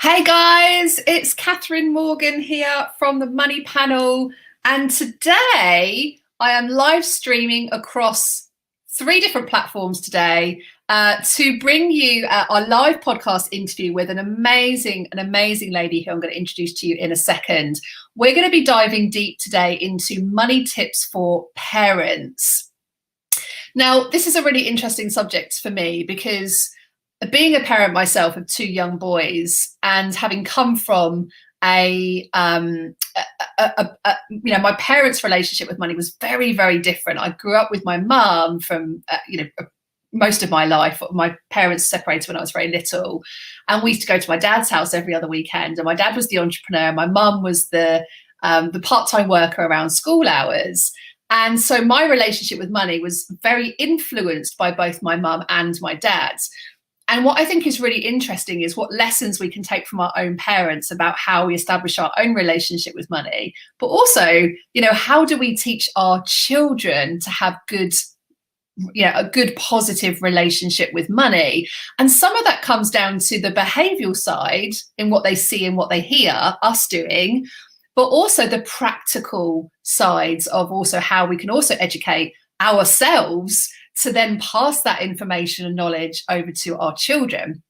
Hey guys, it's Catherine Morgan here from the Money Panel, and today I am live streaming across three different platforms today to bring you our live podcast interview with an amazing lady who I'm going to introduce to you in a second. We're going to be diving deep today into money tips for parents. Now, this is a really interesting subject for me because being a parent myself of two young boys and having come from my parents' relationship with money was very, very different. I grew up with my mum from, most of my life. My parents separated when I was very little, and we used to go to my dad's house every other weekend. And my dad was the entrepreneur. My mum was the part-time worker around school hours. And so my relationship with money was very influenced by both my mum and my dad. And what I think is really interesting is what lessons we can take from our own parents about how we establish our own relationship with money, but also, how do we teach our children to have a good positive relationship with money? And some of that comes down to the behavioral side in what they see and what they hear us doing, but also the practical sides of also how we can also educate ourselves to then pass that information and knowledge over to our children.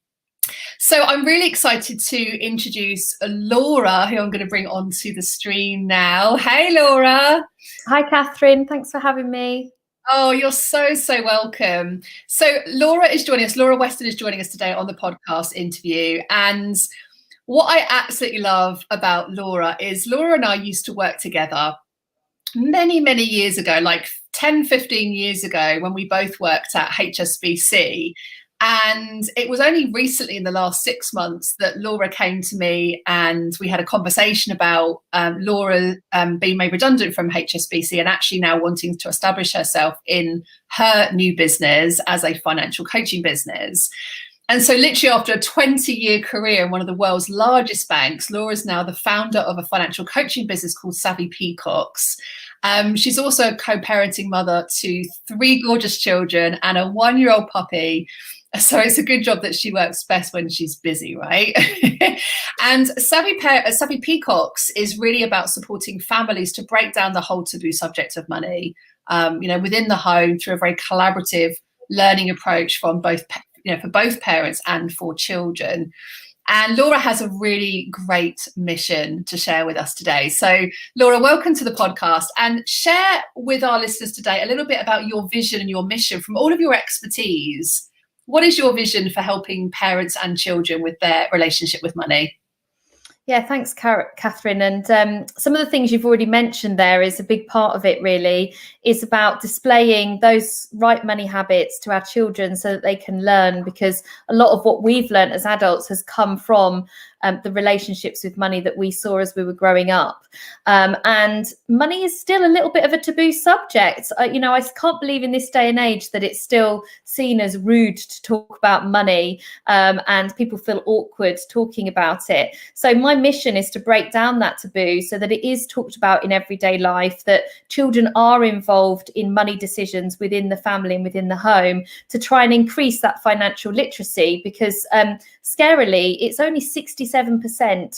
So I'm really excited to introduce Laura, who I'm going to bring onto the stream now. Hey, Laura. Hi, Catherine. Thanks for having me. Oh, you're so welcome. So Laura is joining us. Laura Weston is joining us today on the podcast interview. And what I absolutely love about Laura is Laura and I used to work together many years ago, like 10-15 years ago, when we both worked at HSBC. And it was only recently in the last 6 months that Laura came to me and we had a conversation about Laura being made redundant from HSBC and actually now wanting to establish herself in her new business as a financial coaching business. And so literally after a 20-year career in one of the world's largest banks, Laura is now the founder of a financial coaching business called Peacocks. She's also a co-parenting mother to 3 gorgeous children and a 1-year-old puppy. So it's a good job that she works best when she's busy, right? And Savvy Peacocks is really about supporting families to break down the whole taboo subject of money, within the home through a very collaborative learning approach from for both parents and for children. And Laura has a really great mission to share with us today. So Laura, welcome to the podcast, and share with our listeners today a little bit about your vision and your mission from all of your expertise. What is your vision for helping parents and children with their relationship with money? Yeah, thanks, Catherine. And some of the things you've already mentioned there is a big part of it, really, is about displaying those right money habits to our children so that they can learn, because a lot of what we've learned as adults has come from the relationships with money that we saw as we were growing up. And money is still a little bit of a taboo subject. I can't believe in this day and age that it's still seen as rude to talk about money, and people feel awkward talking about it. So my mission is to break down that taboo so that it is talked about in everyday life, that children are involved in money decisions within the family and within the home, to try and increase that financial literacy, because scarily, it's only 67%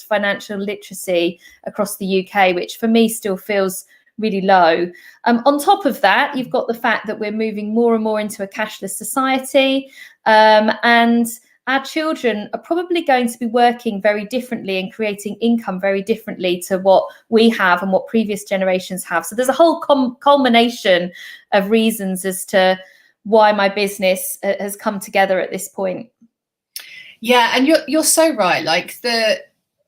financial literacy across the UK, which for me still feels really low. On top of that, you've got the fact that we're moving more and more into a cashless society, and our children are probably going to be working very differently and creating income very differently to what we have and what previous generations have. So there's a whole definition of reasons as to why my business has come together at this point. Yeah, and you're so right. Like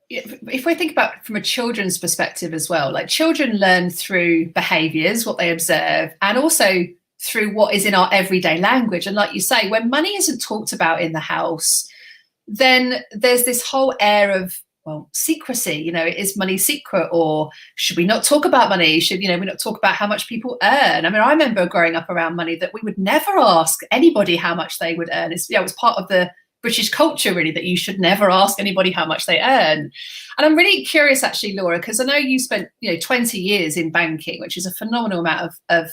if we think about from a children's perspective as well, like children learn through behaviors, what they observe, and also through what is in our everyday language. And like you say, when money isn't talked about in the house, then there's this whole air of, well, secrecy. Is money secret, or should we not talk about money? Should we not talk about how much people earn? I mean, I remember growing up around money that we would never ask anybody how much they would earn. It was part of the British culture, really, that you should never ask anybody how much they earn. And I'm really curious, actually, Laura, because I know you spent 20 years in banking, which is a phenomenal amount of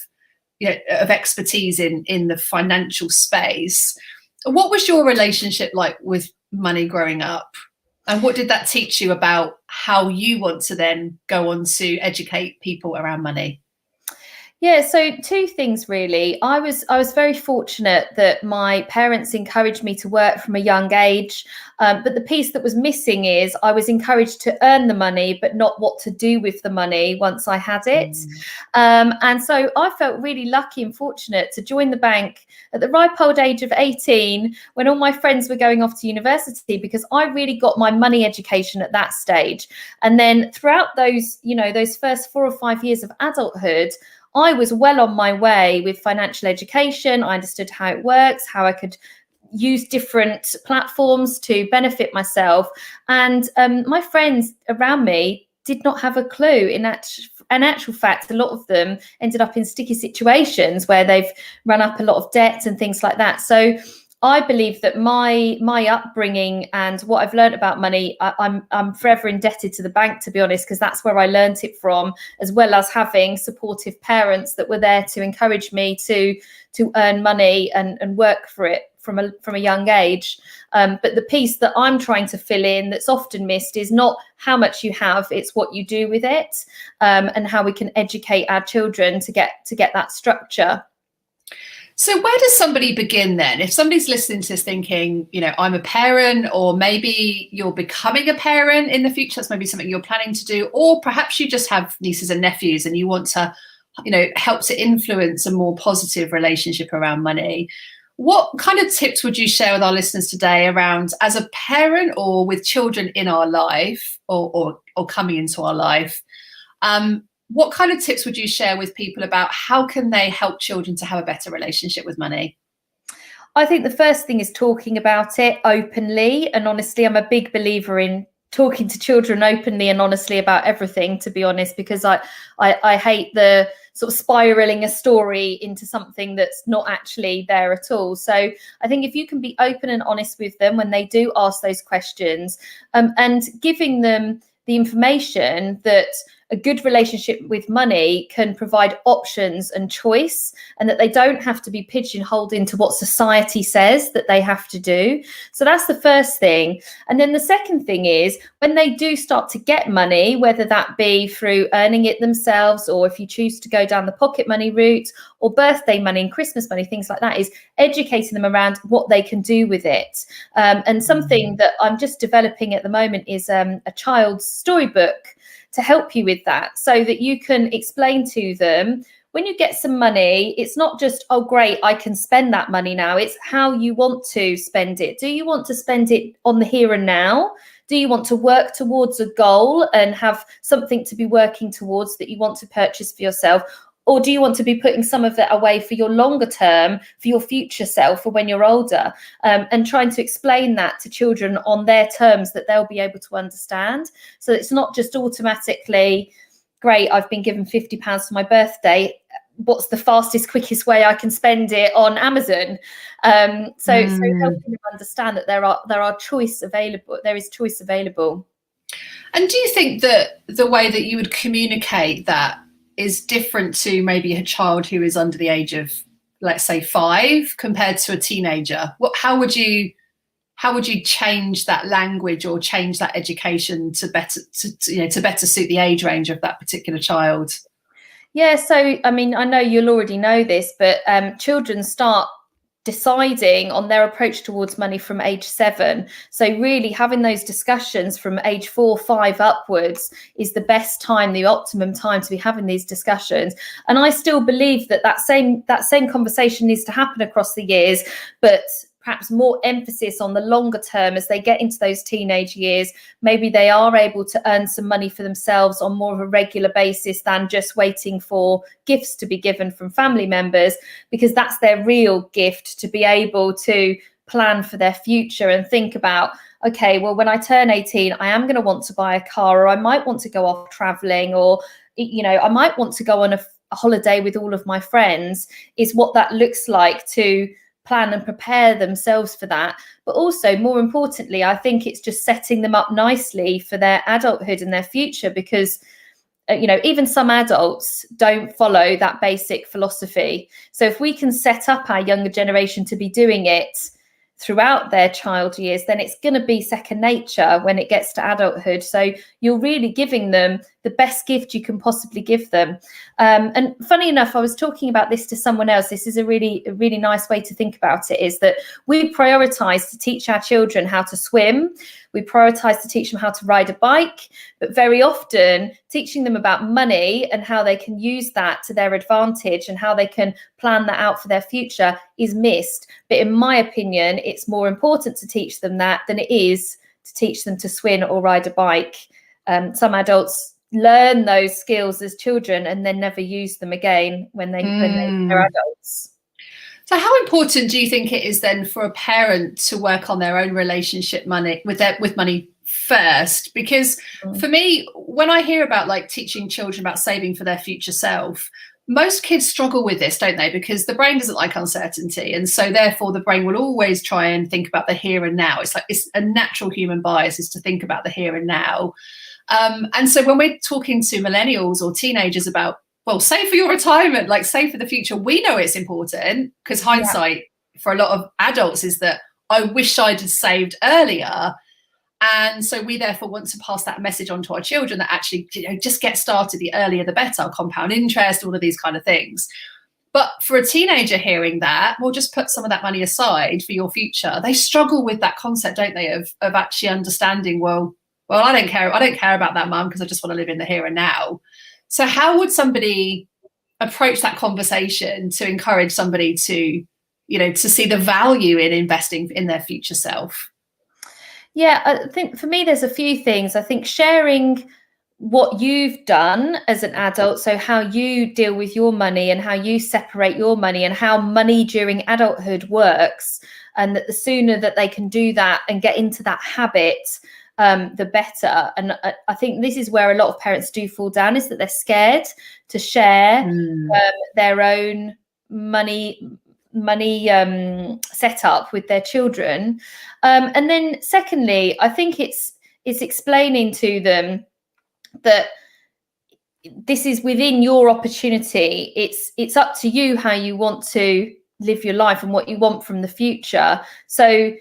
expertise in the financial space. What was your relationship like with money growing up? And what did that teach you about how you want to then go on to educate people around money? Yeah, so two things really. I was very fortunate that my parents encouraged me to work from a young age, but the piece that was missing is I was encouraged to earn the money, but not what to do with the money once I had it. And so I felt really lucky and fortunate to join the bank at the ripe old age of 18, when all my friends were going off to university, because I really got my money education at that stage. And then throughout those, those first 4 or 5 years of adulthood, I was well on my way with financial education. I understood how it works, how I could use different platforms to benefit myself. And my friends around me did not have a clue. In actual fact, a lot of them ended up in sticky situations where they've run up a lot of debt and things like that. So I believe that my upbringing and what I've learned about money, I'm forever indebted to the bank, to be honest, because that's where I learned it from, as well as having supportive parents that were there to encourage me to earn money and work for it from a young age. But the piece that I'm trying to fill in that's often missed is not how much you have, it's what you do with it, and how we can educate our children to get that structure. So where does somebody begin then? If somebody's listening to this thinking, I'm a parent, or maybe you're becoming a parent in the future, that's maybe something you're planning to do, or perhaps you just have nieces and nephews and you want to, help to influence a more positive relationship around money. What kind of tips would you share with our listeners today around, as a parent or with children in our life or coming into our life? What kind of tips would you share with people about how can they help children to have a better relationship with money? I think the first thing is talking about it openly and honestly. I'm a big believer in talking to children openly and honestly about everything, to be honest, because I hate the sort of spiraling a story into something that's not actually there at all. So I think if you can be open and honest with them when they do ask those questions, and giving them the information that a good relationship with money can provide options and choice, and that they don't have to be pigeonholed into what society says that they have to do. So that's the first thing. And then the second thing is, when they do start to get money, whether that be through earning it themselves, or if you choose to go down the pocket money route, or birthday money and Christmas money, things like that, is educating them around what they can do with it. And something that I'm just developing at the moment is a child's storybook to help you with that, so that you can explain to them, when you get some money, it's not just, oh great, I can spend that money now. It's how you want to spend it. Do you want to spend it on the here and now? Do you want to work towards a goal and have something to be working towards that you want to purchase for yourself? Or do you want to be putting some of it away for your longer term, for your future self, or when you're older? And trying to explain that to children on their terms that they'll be able to understand. So it's not just automatically, great, I've been given £50 for my birthday. What's the fastest, quickest way I can spend it on Amazon? So helping them understand that there are choice available. There is choice available. And do you think that the way that you would communicate that is different to maybe a child who is under the age of, let's say, 5 compared to a teenager? How would you change that language or change that education to better suit the age range of that particular child? Yeah, so I mean, I know you'll already know this, but children start deciding on their approach towards money from age 7. So really having those discussions from age 4, 5 upwards is the best time, the optimum time to be having these discussions. And I still believe that same conversation needs to happen across the years, but perhaps more emphasis on the longer term as they get into those teenage years. Maybe they are able to earn some money for themselves on more of a regular basis than just waiting for gifts to be given from family members, because that's their real gift, to be able to plan for their future and think about, okay, well, when I turn 18, I am going to want to buy a car, or I might want to go off traveling, or, I might want to go on a holiday with all of my friends, is what that looks like, to plan and prepare themselves for that. But also, more importantly, I think it's just setting them up nicely for their adulthood and their future, because even some adults don't follow that basic philosophy. So if we can set up our younger generation to be doing it throughout their child years, then it's going to be second nature when it gets to adulthood. So you're really giving them the best gift you can possibly give them. And funny enough, I was talking about this to someone else. This is a really nice way to think about it, is that we prioritize to teach our children how to swim. We prioritize to teach them how to ride a bike, but very often teaching them about money and how they can use that to their advantage and how they can plan that out for their future is missed. But in my opinion, it's more important to teach them that than it is to teach them to swim or ride a bike. Some adults learn those skills as children and then never use them again when they're adults. So how important do you think it is then for a parent to work on their own relationship with money first? Because for me, when I hear about like teaching children about saving for their future self, most kids struggle with this, don't they? Because the brain doesn't like uncertainty. And so therefore the brain will always try and think about the here and now. It's a natural human bias is to think about the here and now. And so when we're talking to millennials or teenagers about, well, save for your retirement, like save for the future, we know it's important because hindsight for a lot of adults is that I wish I'd have saved earlier. And so we therefore want to pass that message on to our children that actually, just get started, the earlier the better, compound interest, all of these kind of things. But for a teenager hearing that, well, just put some of that money aside for your future. They struggle with that concept, don't they, of actually understanding, well, I don't care about that, mum, because I just want to live in the here and now. So how would somebody approach that conversation to encourage somebody to, to see the value in investing in their future self? Yeah, I think for me, there's a few things. I think sharing what you've done as an adult, so how you deal with your money and how you separate your money and how money during adulthood works, and that the sooner that they can do that and get into that habit, the better. And I think this is where a lot of parents do fall down, is that they're scared to share their own money setup with their children. And then secondly, I think it's explaining to them that this is within your opportunity. It's up to you how you want to live your life and what you want from the future. So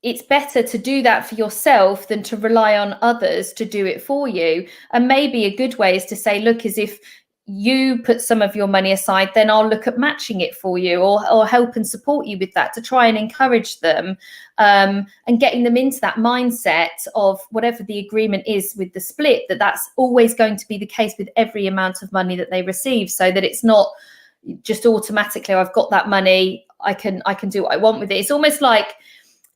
it's better to do that for yourself than to rely on others to do it for you. And maybe a good way is to say, look, as if you put some of your money aside, then I'll look at matching it for you or help and support you with that, to try and encourage them, and getting them into that mindset of whatever the agreement is with the split, that's always going to be the case with every amount of money that they receive, so that it's not just automatically, I've got that money, I can do what I want with it. It's almost like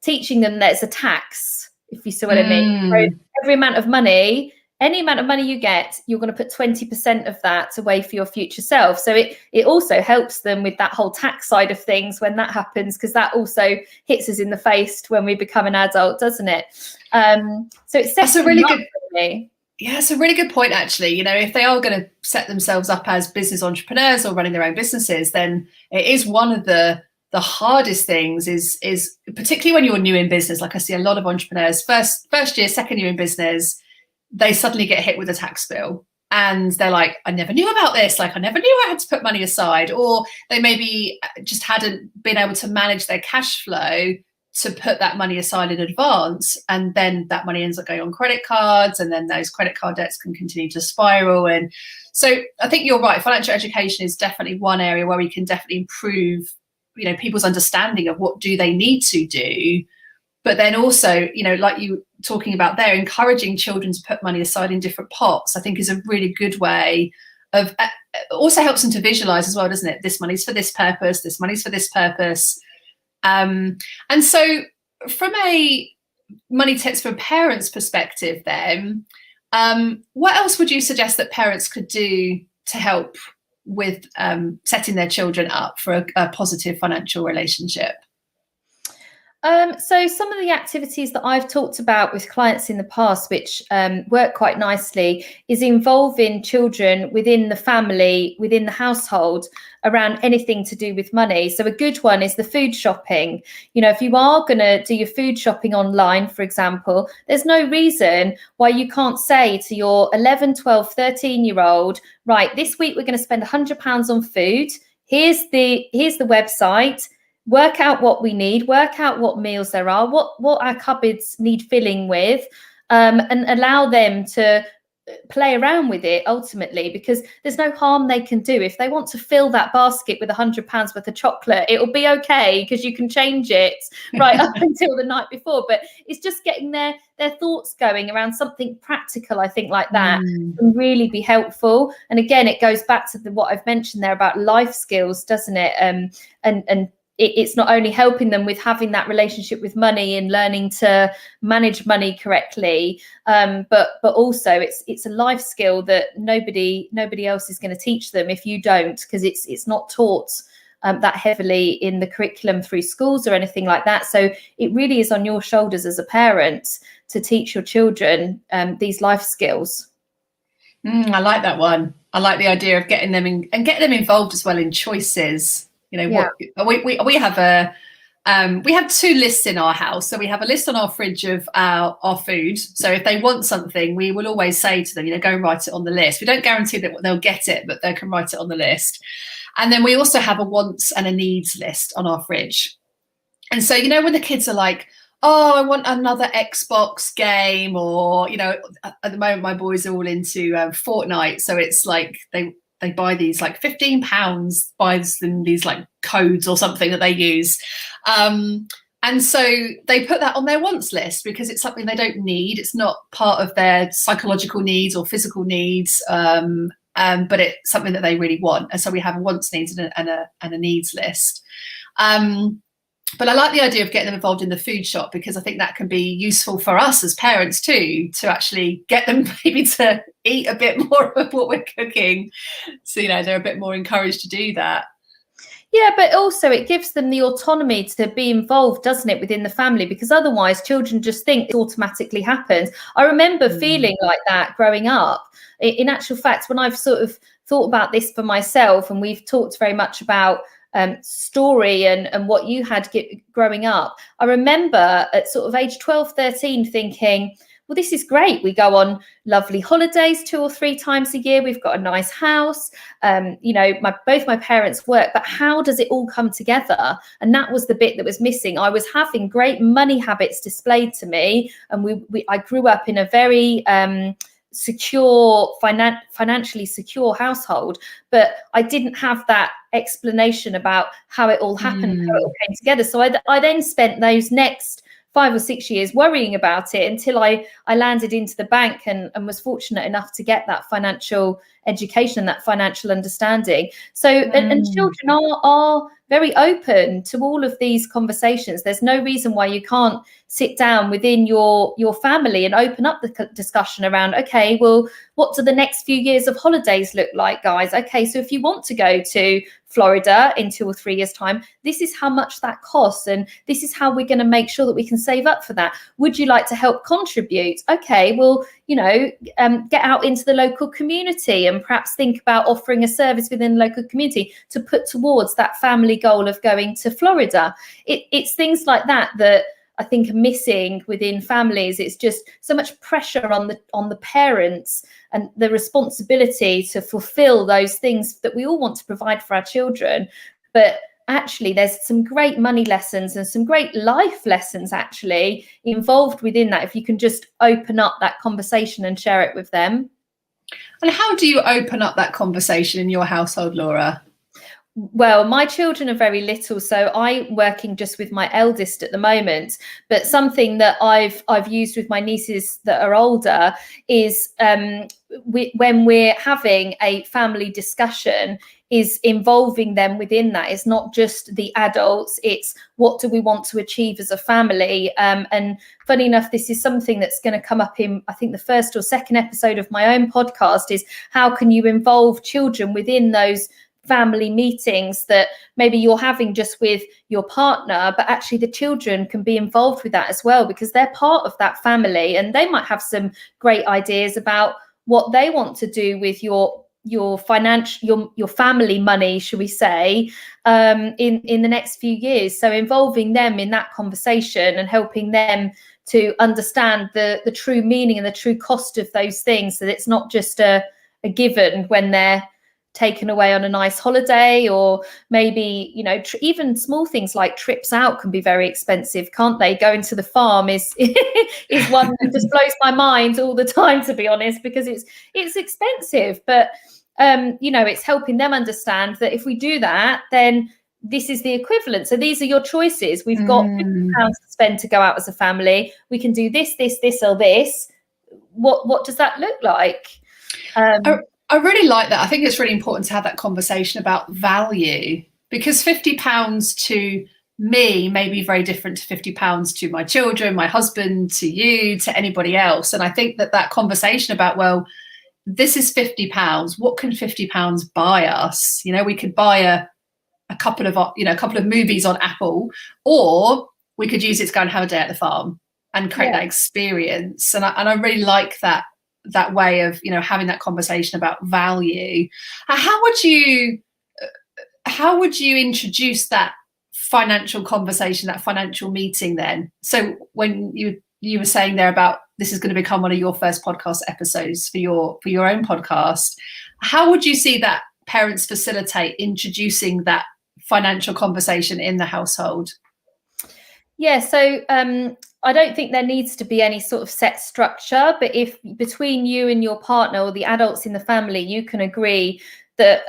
teaching them that it's a tax, if you see what I mean. So every amount of money, any amount of money you get, you're going to put 20% of that away for your future self. So it also helps them with that whole tax side of things when that happens, because that also hits us in the face when we become an adult, doesn't it? So it's a really good point, actually. If they are going to set themselves up as business entrepreneurs or running their own businesses, then it is one of the hardest things is particularly when you're new in business. Like I see a lot of entrepreneurs, first year, second year in business, they suddenly get hit with a tax bill and they're like, I never knew about this. Like, I never knew I had to put money aside. Or they maybe just hadn't been able to manage their cash flow to put that money aside in advance. And then that money ends up going on credit cards, and then those credit card debts can continue to spiral. And so I think you're right. Financial education is definitely one area where we can definitely improve, people's understanding of what do they need to do. But then also, like you talking about there, encouraging children to put money aside in different pots, I think is a really good way of, also helps them to visualize as well, doesn't it? This money's for this purpose, this money's for this purpose. And so from a money tips for a parent's perspective then, what else would you suggest that parents could do to help with setting their children up for a positive financial relationship? So some of the activities that I've talked about with clients in the past, which work quite nicely, is involving children within the family, within the household, around anything to do with money. So a good one is the food shopping. If you are going to do your food shopping online, for example, there's no reason why you can't say to your 11, 12, 13-year-old, right, this week we're going to spend £100 on food. Here's the website. work out what we need, work out what meals there are, what our cupboards need filling with, and allow them to play around with it ultimately, because there's no harm they can do. If they want to fill that basket with £100 worth of chocolate, it'll be okay, because you can change it right up until the night before. But it's just getting their thoughts going around something practical, I think, like that can really be helpful. And again, it goes back to what I've mentioned there about life skills, doesn't it? And it's not only helping them with having that relationship with money and learning to manage money correctly, but also it's a life skill that nobody else is going to teach them if you don't, because it's not taught that heavily in the curriculum through schools or anything like that. So it really is on your shoulders as a parent to teach your children these life skills. I like that one. I like the idea of getting them in and getting them involved as well in choices. You know, we have two lists in our house. So we have a list on our fridge of our food. So if they want something, we will always say to them, go and write it on the list. We don't guarantee that they'll get it, but they can write it on the list. And then we also have a wants and a needs list on our fridge. And so, when the kids are like, oh, I want another Xbox game, or, at the moment, my boys are all into Fortnite. So it's like they buy these like £15, buys them these like codes or something that they use. And so they put that on their wants list because it's something they don't need. It's not part of their psychological needs or physical needs, but it's something that they really want. And so we have a wants, needs and a needs list. But I like the idea of getting them involved in the food shop, because I think that can be useful for us as parents too, to actually get them maybe to eat a bit more of what we're cooking. So, they're a bit more encouraged to do that. Yeah, but also it gives them the autonomy to be involved, doesn't it, within the family? Because otherwise children just think it automatically happens. I remember feeling like that growing up. In actual fact, when I've sort of thought about this for myself, and we've talked very much about story and what you had growing up, I remember at sort of age 12, 13 thinking, well, this is great. We go on lovely holidays 2 or 3 times a year. We've got a nice house. Both my parents work, but how does it all come together? And that was the bit that was missing. I was having great money habits displayed to me, and I grew up in a very financially secure household, but I didn't have that explanation about how it all happened, how it all came together. So I then spent those next 5 or 6 years worrying about it until I landed into the bank and was fortunate enough to get that financial education and that financial understanding. So and children are very open to all of these conversations. There's no reason why you can't sit down within your family and open up the discussion around, okay, well, what do the next few years of holidays look like, guys? Okay, so if you want to go to Florida in 2 or 3 years' time, this is how much that costs, and this is how we're going to make sure that we can save up for that. Would you like to help contribute? Okay, well, get out into the local community and perhaps think about offering a service within the local community to put towards that family goal of going to Florida. It's things like that I think are missing within families. It's just so much pressure on the parents and the responsibility to fulfill those things that we all want to provide for our children. But actually, there's some great money lessons and some great life lessons actually involved within that, if you can just open up that conversation and share it with them. And how do you open up that conversation in your household, Laura? Well, my children are very little, so I'm working just with my eldest at the moment. But something that I've used with my nieces that are older is when we're having a family discussion, is involving them within that. It's not just the adults, it's what do we want to achieve as a family. And funny enough, this is something that's going to come up in, I think, the first or second episode of my own podcast, is how can you involve children within those family meetings that maybe you're having just with your partner, but actually the children can be involved with that as well, because they're part of that family and they might have some great ideas about what they want to do with your financial, your family money, should we say, in the next few years. So involving them in that conversation and helping them to understand the true meaning and the true cost of those things, so that it's not just a given when they're taken away on a nice holiday, or maybe, you know, even small things like trips out can be very expensive, can't they? Going to the farm is is one that just blows my mind all the time, to be honest, because it's expensive. But you know, it's helping them understand that if we do that, then this is the equivalent. So these are your choices. We've got £50 to spend to go out as a family. We can do this, this, this, or this. What does that look like? I really like that. I think it's really important to have that conversation about value, because £50 to me may be very different to £50 to my children, my husband, to you, to anybody else. And I think that conversation about, well, this is £50. What can £50 buy us? You know, we could buy a couple of movies on Apple, or we could use it to go and have a day at the farm and create that experience. And I really like that way of, you know, having that conversation about value. How would you introduce that financial conversation, that financial meeting then? So when you were saying there about this is going to become one of your first podcast episodes for your own podcast, how would you see that parents facilitate introducing that financial conversation in the household? Yeah, so I don't think there needs to be any sort of set structure, but if between you and your partner or the adults in the family, you can agree that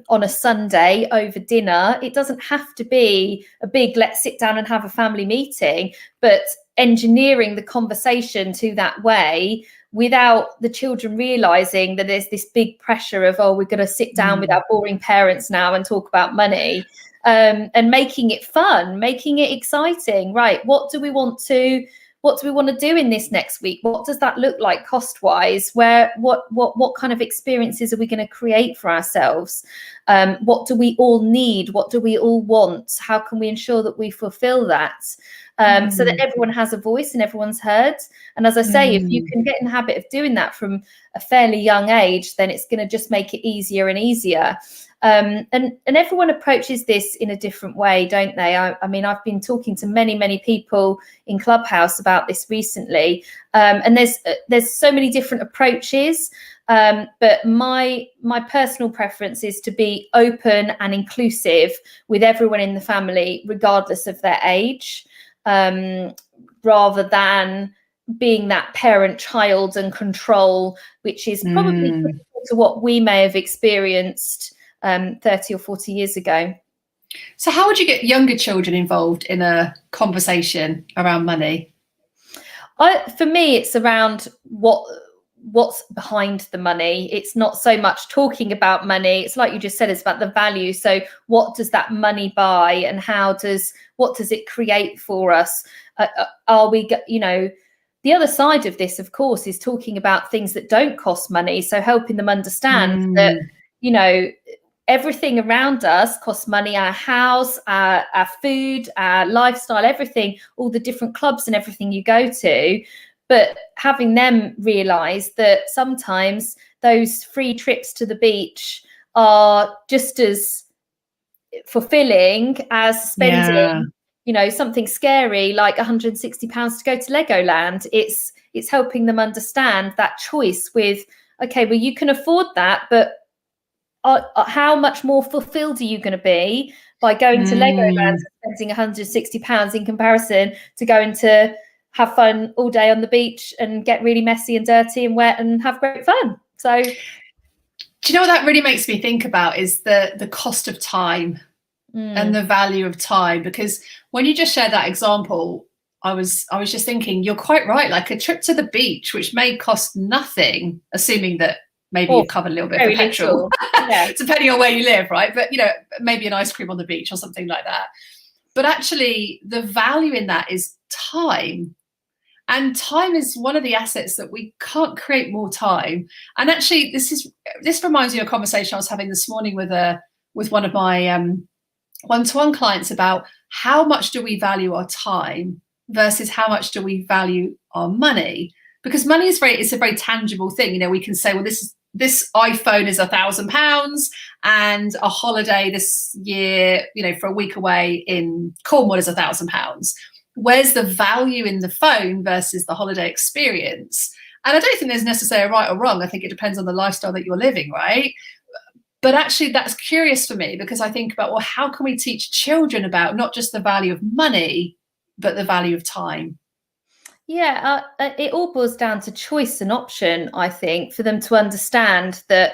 on a Sunday over dinner, it doesn't have to be a big let's sit down and have a family meeting, but engineering the conversation to that way without the children realizing that there's this big pressure of, oh, we're going to sit down with our boring parents now and talk about money, and making it fun, making it exciting. Right, what do we want to do in this next week? What does that look like cost wise? What kind of experiences are we going to create for ourselves? What do we all need? What do we all want? How can we ensure that we fulfill that? So that everyone has a voice and everyone's heard. And as I say, if you can get in the habit of doing that from a fairly young age, then it's going to just make it easier and easier. And everyone approaches this in a different way, don't they? I mean, I've been talking to many people in Clubhouse about this recently, and there's so many different approaches. But my personal preference is to be open and inclusive with everyone in the family, regardless of their age, rather than being that parent, child, and control, which is probably to what we may have experienced 30 or 40 years ago. So how would you get younger children involved in a conversation around money? For me, it's around what's behind the money. It's not so much talking about money. It's like you just said, it's about the value. So what does that money buy, and what does it create for us? Are we, you know, the other side of this, of course, is talking about things that don't cost money. So helping them understand that, you know, everything around us costs money, our house, our food, our lifestyle, everything, all the different clubs and everything you go to. But having them realize that sometimes those free trips to the beach are just as fulfilling as spending, you know, something scary like £160 to go to Legoland. It's helping them understand that choice with, okay, well, you can afford that, but how much more fulfilled are you going to be by going to Legoland and spending £160 in comparison to going to have fun all day on the beach and get really messy and dirty and wet and have great fun? So, do you know what that really makes me think about is the cost of time and the value of time? Because when you just shared that example, I was just thinking, you're quite right. Like a trip to the beach, which may cost nothing, assuming that maybe you've covered a little bit of petrol, depending on where you live, right? But, you know, maybe an ice cream on the beach or something like that. But actually, the value in that is time. And time is one of the assets that we can't create more time. And actually, this reminds me of a conversation I was having this morning with one of my one-to-one clients about how much do we value our time versus how much do we value our money? Because money is it's a very tangible thing. You know, we can say, well, this iPhone is £1,000, and a holiday this year, you know, for a week away in Cornwall is £1,000. Where's the value in the phone versus the holiday experience? And I don't think there's necessarily right or wrong. I think it depends on the lifestyle that you're living, right? But actually, that's curious for me, because I think about, well, how can we teach children about not just the value of money, but the value of time? Yeah, it all boils down to choice and option, I think, for them to understand that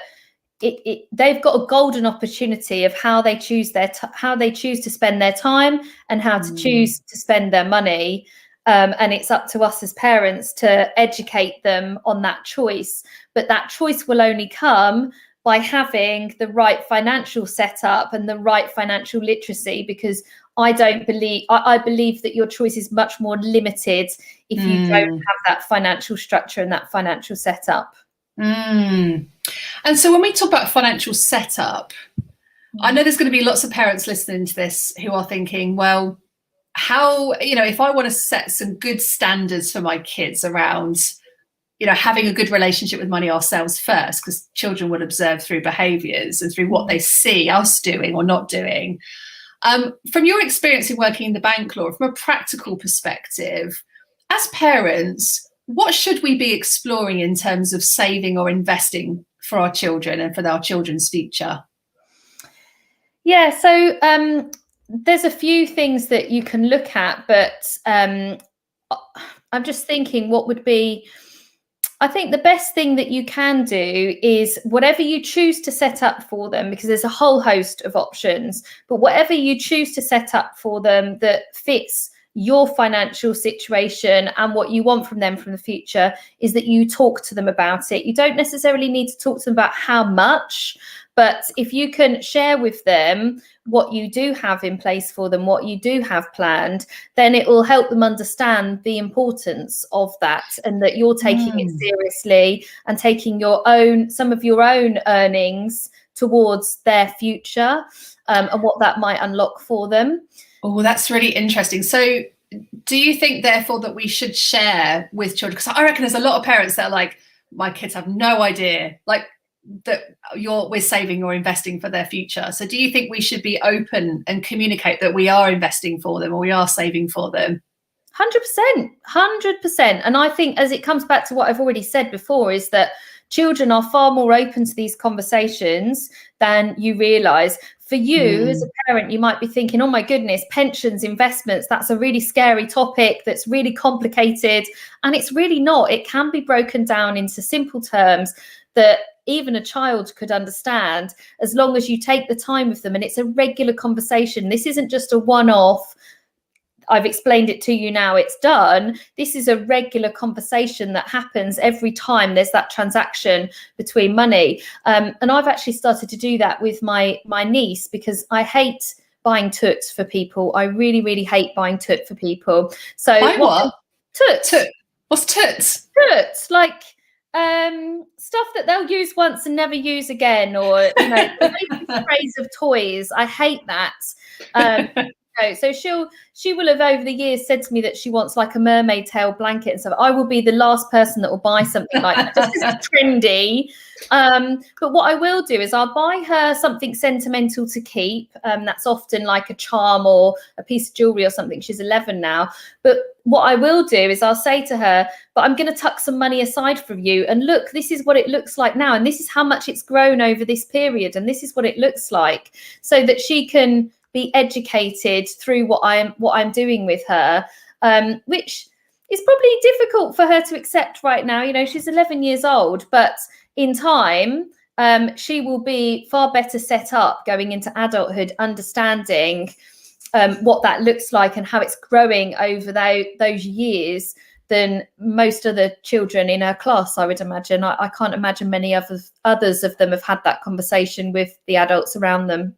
they've got a golden opportunity of how they choose how they choose to spend their time and how to choose to spend their money. And it's up to us as parents to educate them on that choice. But that choice will only come by having the right financial setup and the right financial literacy, because I believe that your choice is much more limited if you don't have that financial structure and that financial setup. And so when we talk about financial setup, I know there's going to be lots of parents listening to this who are thinking, well, how, if I want to set some good standards for my kids around, having a good relationship with money ourselves first, because children will observe through behaviours and through what they see us doing or not doing. From your experience in working in the bank, Laura, from a practical perspective, as parents, what should we be exploring in terms of saving or investing for our children and for our children's future? Yeah, so there's a few things that you can look at, but I'm just thinking what would be, I think the best thing that you can do is whatever you choose to set up for them, because there's a whole host of options, but whatever you choose to set up for them that fits your financial situation and what you want from them from the future, is that you talk to them about it. You don't necessarily need to talk to them about how much, but if you can share with them what you do have in place for them, what you do have planned, then it will help them understand the importance of that, and that you're taking it seriously and taking some of your own earnings towards their future, and what that might unlock for them. Oh, that's really interesting. So do you think, therefore, that we should share with children? Because I reckon there's a lot of parents that are like, my kids have no idea, like, that we're saving or investing for their future. So do you think we should be open and communicate that we are investing for them or we are saving for them? 100%. And I think, as it comes back to what I've already said before, is that children are far more open to these conversations than you realise. For you as a parent, you might be thinking, oh my goodness, pensions, investments, that's a really scary topic, that's really complicated. And it's really not. It can be broken down into simple terms that even a child could understand, as long as you take the time with them and it's a regular conversation. This isn't just a one-off, I've explained it to you, now it's done. This is a regular conversation that happens every time there's that transaction between money. And I've actually started to do that with my niece, because I hate buying toots for people. I really, really hate buying toot for people. So what? Toot. What's toots? Toots, like stuff that they'll use once and never use again, or sprays of toys. I hate that. So she will have over the years said to me that she wants like a mermaid tail blanket and stuff. I will be the last person that will buy something like that, just because it's trendy. But what I will do is I'll buy her something sentimental to keep. That's often like a charm or a piece of jewelry or something. She's 11 now. But what I will do is I'll say to her, but I'm going to tuck some money aside for you. And look, this is what it looks like now. And this is how much it's grown over this period. And this is what it looks like, so that she can be educated through what I'm doing with her, which is probably difficult for her to accept right now. She's 11 years old, but in time, she will be far better set up going into adulthood, understanding what that looks like and how it's growing over those years than most other children in her class, I would imagine. I can't imagine many others of them have had that conversation with the adults around them.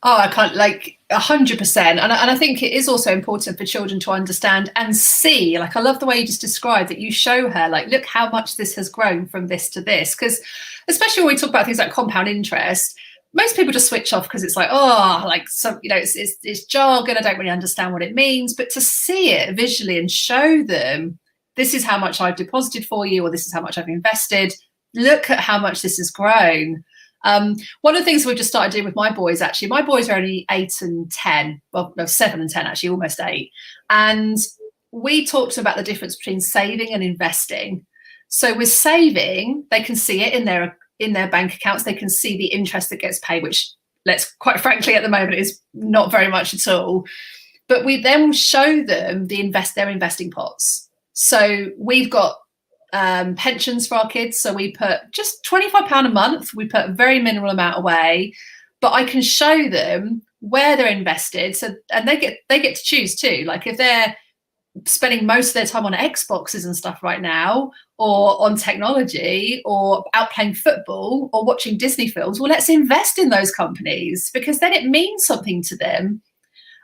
Oh, I can't, like 100%. And I think it is also important for children to understand and see, like, I love the way you just described that. You show her, like, look how much this has grown from this to this. Because especially when we talk about things like compound interest, most people just switch off because it's like, oh, like, some, it's jargon. I don't really understand what it means. But to see it visually and show them, this is how much I've deposited for you, or this is how much I've invested. Look at how much this has grown. One of the things we've just started doing with my boys, actually, my boys are only 8 and 10, well, no, 7 and 10, actually, almost 8. And we talked about the difference between saving and investing. So with saving, they can see it in their in their bank accounts. They can see the interest that gets paid, which, let's quite frankly, at the moment is not very much at all. But we then show them their investing pots. So we've got pensions for our kids. So we put just £25 a month. We put a very minimal amount away, but I can show them where they're invested. So, and they get to choose too. Like if they're spending most of their time on Xboxes and stuff right now, or on technology, or out playing football, or watching Disney films, well, let's invest in those companies, because then it means something to them.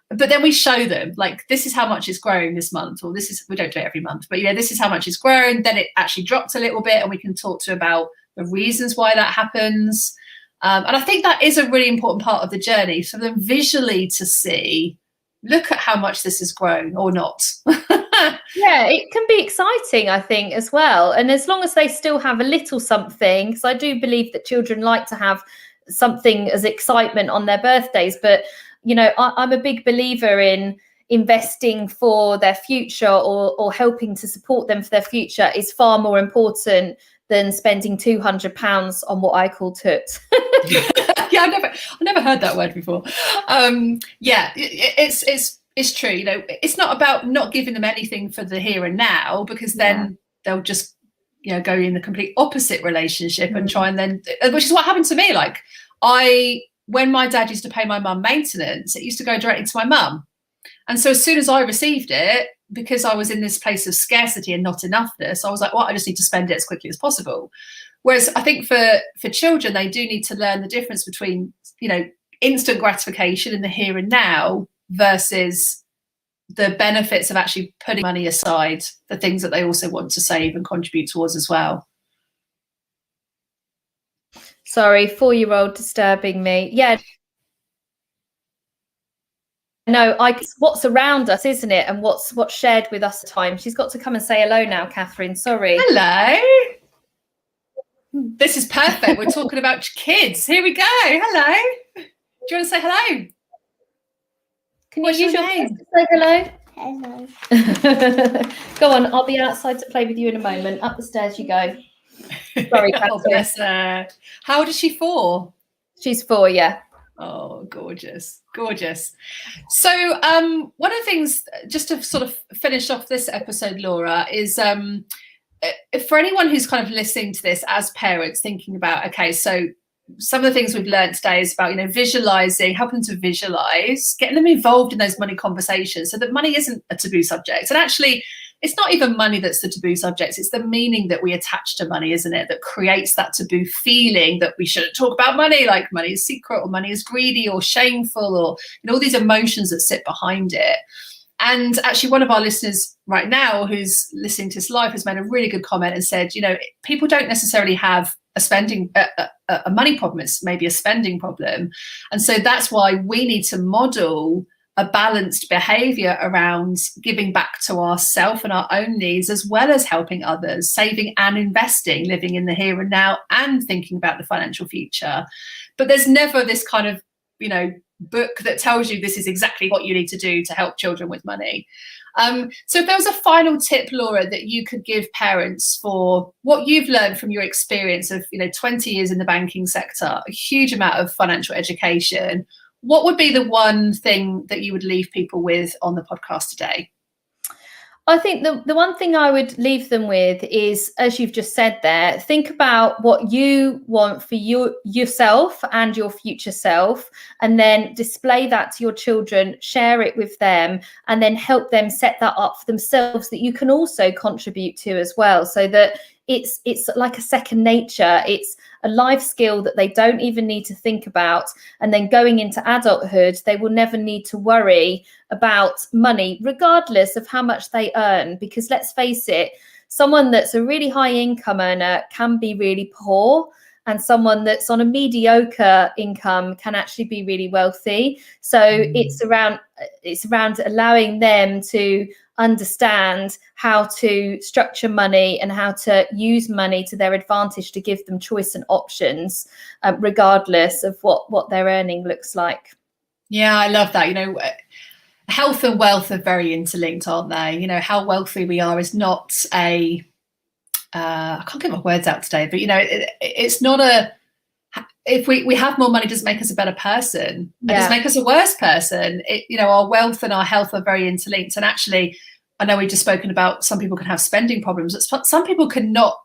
But then we show them, like, this is how much it's grown this month, or this is, we don't do it every month, but this is how much it's grown. Then it actually dropped a little bit, and we can talk to about the reasons why that happens. And I think that is a really important part of the journey, for them visually to see, look at how much this has grown or not. Yeah, it can be exciting, I think, as well. And as long as they still have a little something, because I do believe that children like to have something as excitement on their birthdays. But, I'm a big believer in investing for their future, or helping to support them for their future is far more important than spending £200 on what I call toots. Yeah, I never heard that word before. It's true. It's not about not giving them anything for the here and now, because then they'll just go in the complete opposite relationship and try and then, which is what happened to me. Like when my dad used to pay my mum maintenance, it used to go directly to my mum. And so as soon as I received it, because I was in this place of scarcity and not enoughness, I was like, well, I just need to spend it as quickly as possible. Whereas I think for children, they do need to learn the difference between, instant gratification in the here and now versus the benefits of actually putting money aside for things that they also want to save and contribute towards as well. Sorry, 4-year-old disturbing me. Yeah. No, what's around us, isn't it? And what's shared with us at times. She's got to come and say hello now, Catherine. Sorry. Hello. This is perfect. We're talking about kids. Here we go. Hello. Do you want to say hello? Can you use your name to say hello? Hello. Go on. I'll be outside to play with you in a moment. Up the stairs you go. Sorry, Catherine. Oh, bless her. How old is she? 4? She's 4, yeah. Oh, gorgeous. So one of the things, just to sort of finish off this episode, Laura, is for anyone who's kind of listening to this as parents, thinking about, okay, so some of the things we've learned today is about, visualizing, helping to visualize, getting them involved in those money conversations so that money isn't a taboo subject. And actually, it's not even money that's the taboo subject. It's the meaning that we attach to money, isn't it? That creates that taboo feeling that we shouldn't talk about money, like money is secret, or money is greedy, or shameful, or all these emotions that sit behind it. And actually, one of our listeners right now who's listening to this live has made a really good comment and said, people don't necessarily have a money problem. It's maybe a spending problem. And so that's why we need to model a balanced behavior around giving back to ourselves and our own needs, as well as helping others, saving and investing, living in the here and now, and thinking about the financial future. But there's never this kind of, book that tells you this is exactly what you need to do to help children with money. So if there was a final tip, Laura, that you could give parents for what you've learned from your experience of 20 years in the banking sector, a huge amount of financial education, what would be the one thing that you would leave people with on the podcast today? I think the one thing I would leave them with is, as you've just said there, think about what you want for yourself and your future self, and then display that to your children, share it with them, and then help them set that up for themselves that you can also contribute to as well, so that it's like a second nature. It's a life skill that they don't even need to think about. And then going into adulthood, they will never need to worry about money, regardless of how much they earn. Because let's face it, someone that's a really high income earner can be really poor, and someone that's on a mediocre income can actually be really wealthy. So it's around allowing them to understand how to structure money and how to use money to their advantage to give them choice and options, regardless of what their earning looks like. Yeah, I love that. Health and wealth are very interlinked, aren't they? How wealthy we are is not I can't get my words out today, but it's not if we have more money doesn't make us a better person. It doesn't make us a worse person. Our wealth and our health are very interlinked. And actually, I know we've just spoken about some people can have spending problems. Some people cannot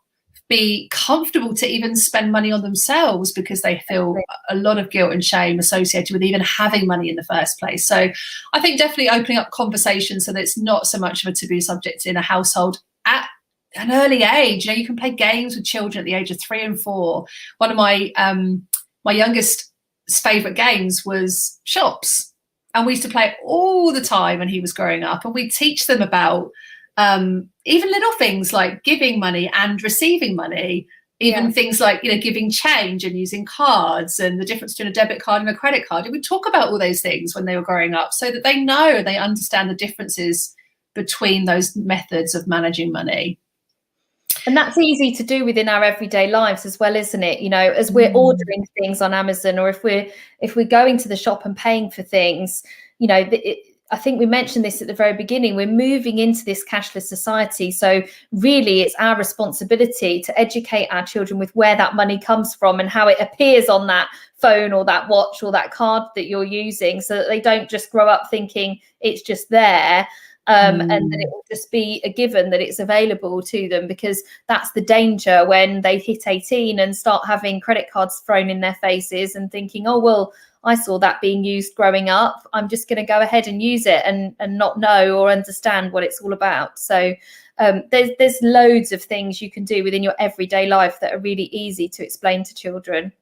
be comfortable to even spend money on themselves because they feel a lot of guilt and shame associated with even having money in the first place. So I think definitely opening up conversations so that it's not so much of a taboo subject in a household at an early age. You can play games with children at the age of 3 and 4. One of my my youngest favorite games was shops, and we used to play it all the time when he was growing up, and we teach them about even little things like giving money and receiving money, even things like giving change and using cards and the difference between a debit card and a credit card. And we talk about all those things when they were growing up so that they know, they understand the differences between those methods of managing money. And that's easy to do within our everyday lives as well, isn't it? As we're ordering things on Amazon, or if we're going to the shop and paying for things, I think we mentioned this at the very beginning, we're moving into this cashless society. So really it's our responsibility to educate our children with where that money comes from and how it appears on that phone or that watch or that card that you're using, so that they don't just grow up thinking it's just there. And that it will just be a given that it's available to them, because that's the danger when they hit 18 and start having credit cards thrown in their faces and thinking, oh, well, I saw that being used growing up, I'm just going to go ahead and use it and not know or understand what it's all about. So there's loads of things you can do within your everyday life that are really easy to explain to children.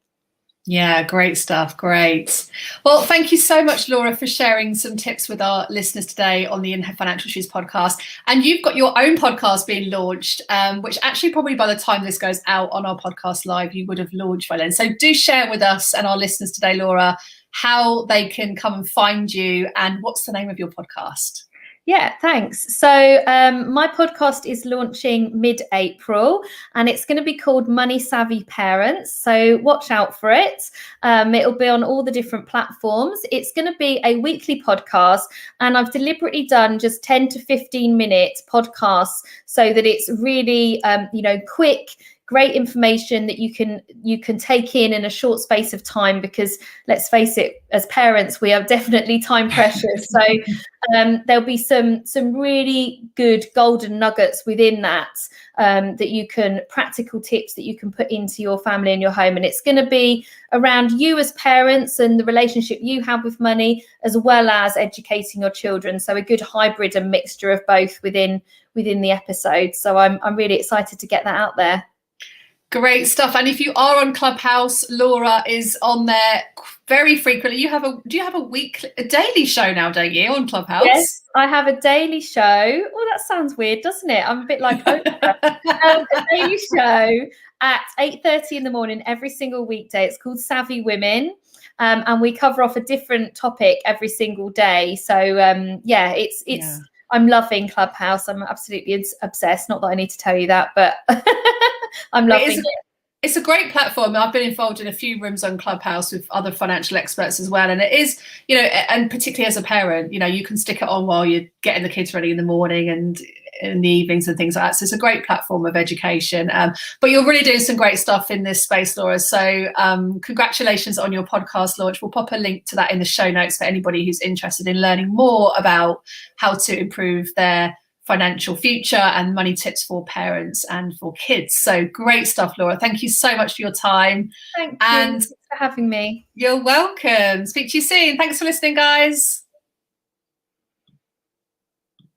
Yeah, great stuff. Great. Well, thank you so much, Laura, for sharing some tips with our listeners today on the In Financial Shoes podcast. And you've got your own podcast being launched, which actually probably by the time this goes out on our podcast live, you would have launched by then. So do share with us and our listeners today, Laura, how they can come and find you and what's the name of your podcast. Yeah, thanks. So my podcast is launching mid-April and it's going to be called Money Savvy Parents. So watch out for it. It'll be on all the different platforms. It's going to be a weekly podcast, and I've deliberately done just 10 to 15 minute podcasts so that it's really, quick, great information that you can take in a short space of time, because let's face it, as parents, we are definitely time precious. So there'll be some really good golden nuggets within that, that you can, practical tips that you can put into your family and your home. And it's going to be around you as parents and the relationship you have with money, as well as educating your children. So a good hybrid and mixture of both within the episode. So I'm really excited to get that out there. Great stuff. And if you are on Clubhouse, Laura is on there very frequently. Do you have a daily show now, don't you, on Clubhouse? Yes, I have a daily show. Oh, that sounds weird, doesn't it? I'm a bit like Oprah. A daily show at 8:30 in the morning every single weekday. It's called Savvy Women. And we cover off a different topic every single day. So it's I'm loving Clubhouse. I'm absolutely obsessed. Not that I need to tell you that, but I'm loving it. It's a great platform. I've been involved in a few rooms on Clubhouse with other financial experts as well. And it is, and particularly as a parent, you can stick it on while you're getting the kids ready in the morning and in the evenings and things like that. So it's a great platform of education. But you're really doing some great stuff in this space, Laura. So congratulations on your podcast launch. We'll pop a link to that in the show notes for anybody who's interested in learning more about how to improve their financial future and money tips for parents and for kids. So great stuff, Laura. Thank you so much for your time. Thanks for having me. You're welcome. Speak to you soon. Thanks for listening, guys.